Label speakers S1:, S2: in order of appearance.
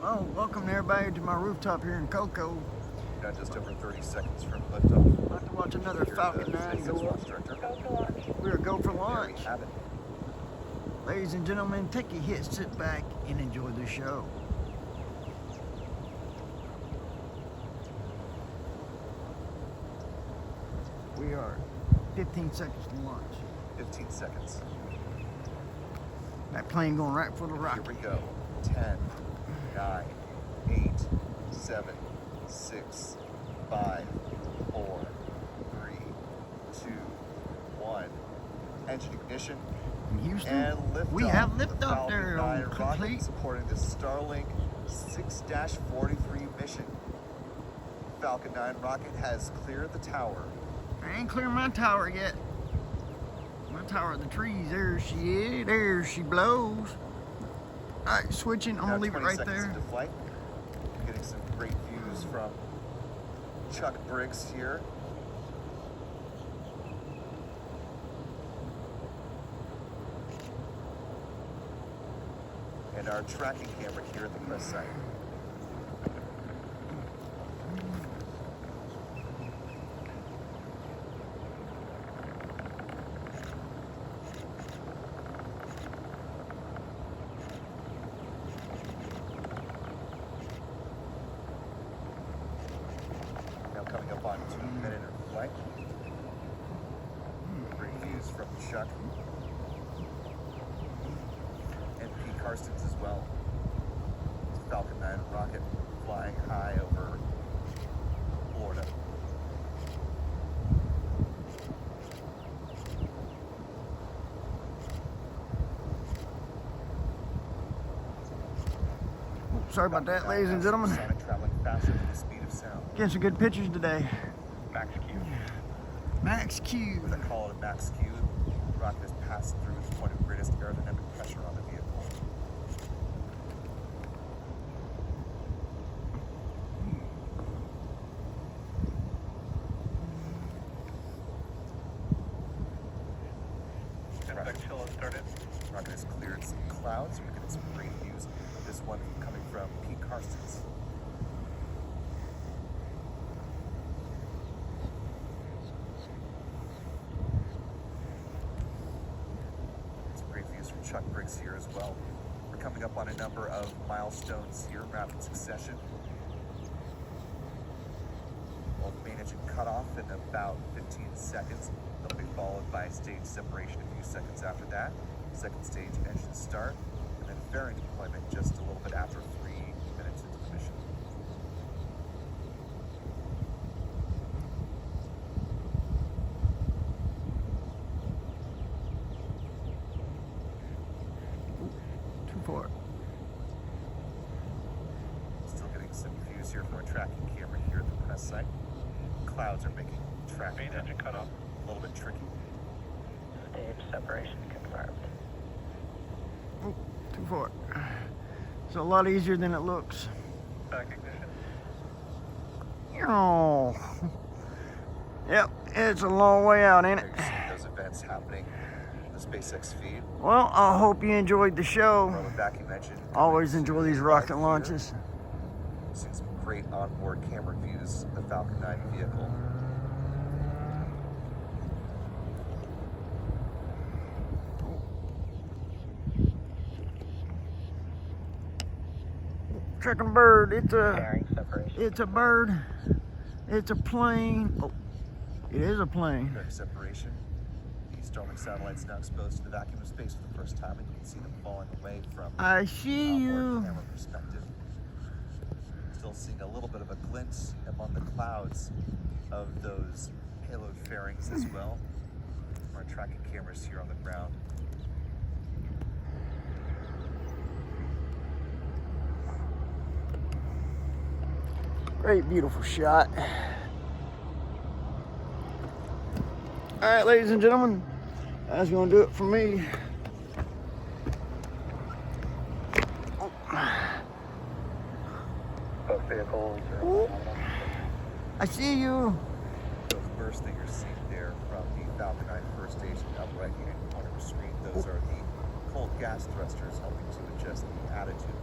S1: Oh, welcome everybody to my rooftop here in Cocoa.
S2: Got just over 30 seconds from liftoff.
S1: About to watch another Falcon 9 go up. We're go for launch. Ladies and gentlemen, take a hit, sit back, and enjoy the show. We are 15 seconds to launch.
S2: 15 seconds.
S1: That plane going right for the rocket.
S2: Here we go. 10, 9, 8, 7, 6, 5, 4, 3, 2, 1. Engine ignition.
S1: In Houston,
S2: and liftoff.
S1: we have liftoff
S2: Falcon
S1: there
S2: 9
S1: on
S2: rocket
S1: complete.
S2: supporting the Starlink 6-43 mission. Falcon 9 rocket has cleared the tower.
S1: I ain't cleared my tower yet. My tower of the trees. There she is. There she blows. All right, switching. I'm gonna leave it right there.
S2: Into flight. Getting some great views from Chuck Briggs here. And our tracking camera here at the press site. Now coming up on 2-minute flight. Great views from Chuck. And Pete Carstens as well. Falcon 9 rocket flying high over Florida.
S1: Sorry about that, ladies and gentlemen.
S2: Sonic traveling faster than the speed of sound.
S1: Getting some good pictures today.
S2: Max Q.
S1: Max Q.
S2: With a call to Max Q, the rocket has passed through its point of greatest aerodynamic pressure on the vehicle. Rocket has cleared some clouds. We're getting some great views. This one coming from Pete Carstens. Some great views from Chuck Briggs here as well. We're coming up on a number of milestones here in rapid succession. Well, main engine cutoff in about 15 seconds. That'll be followed by stage separation a few seconds after that. Second stage engine start, and then fairing deployment just a little bit after 3 minutes into the mission.
S1: Too far.
S2: Still getting some views here from our tracking camera here at the press site. Clouds are making tracking
S3: Main engine cut off.
S2: a little bit tricky.
S3: Stage separation confirmed.
S1: Oh, too far. It's a lot easier than it looks.
S3: Back ignition.
S1: Oh. Yep, it's a long way out, ain't it?
S2: There you see those events happening in the SpaceX feed.
S1: Well, I hope you enjoyed the show.
S2: From a vacuum engine.
S1: Always enjoy these rocket launches.
S2: Seeing some great onboard camera views of the Falcon 9 vehicle.
S1: Tracking bird. It's
S3: Fairing separation.
S1: a bird. It's a plane. Oh, it is a plane.
S2: Fairing separation. The Starlink satellites now exposed to the vacuum of space for the first time, and you can see them falling away from
S1: I see
S2: onboard
S1: you.
S2: camera perspective. Still seeing a little bit of a glimpse among the clouds of those payload fairings as well. Our tracking cameras here on the ground.
S1: Great, beautiful shot. All right, ladies and gentlemen, that's gonna do it for me.
S3: Both vehicles
S1: Ooh.
S3: are
S1: I see you.
S2: Those bursts that you're seeing there from the Falcon 9 first stage up right hand corner of the screen, those are the cold gas thrusters helping to adjust the attitude